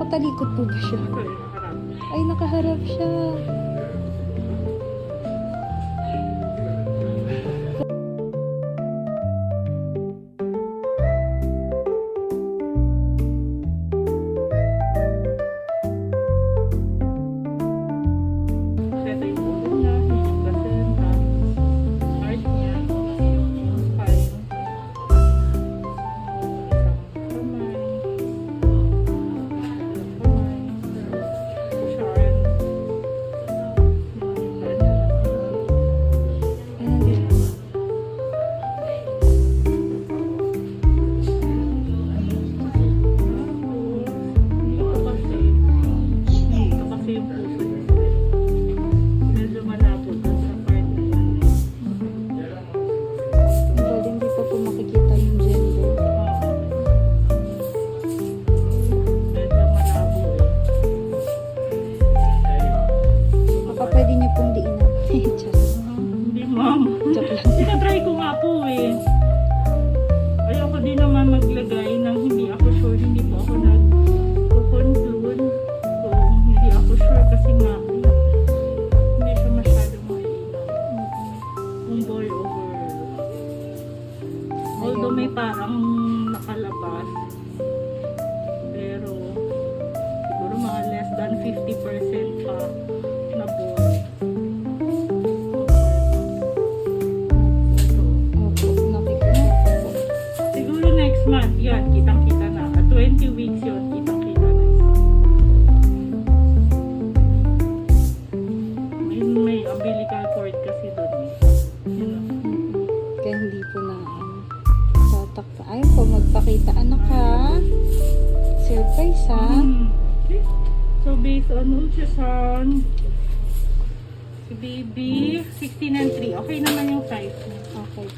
Nakatalikod po ba siya? Ito yung nakarap. Ay, nakaharap siya. Ito yung ulo niya, yung placenta, heart niya, yung spine, isang kamay, sharn, Ayan, dito. Ito kasi yung puso niya. Medyo malabo dun sa part na yan. Well, hindi pa po makikita yung gender. Medyo malabo Baka pwede niyo pong diinan. Charot. Hindi, ma'am. Joke lang. Tinatry ko nga po eh. Ayoko din naman maglagay ng hindi ako sure, hindi po ako nag-conclude. So, hindi ako sure kasi nga, hindi siya masyadong malinaw. Kung boy over. Although may parang nakalabas, pero siguro mga less than 50% pa na boy. Opo, nakikita ko po. Siguro next month, yan, kitang-kita na. At 20 weeks yun, kitang-kita na. May umbilical cord kasi doon eh. Yun lang. Kaya hindi po na tatakpa. Ayun po, magpakita. Anak ha? Surprise ha? Okay. So, based on ultrasound, si baby, 16 and 3. Okay naman yung size niya. Okay.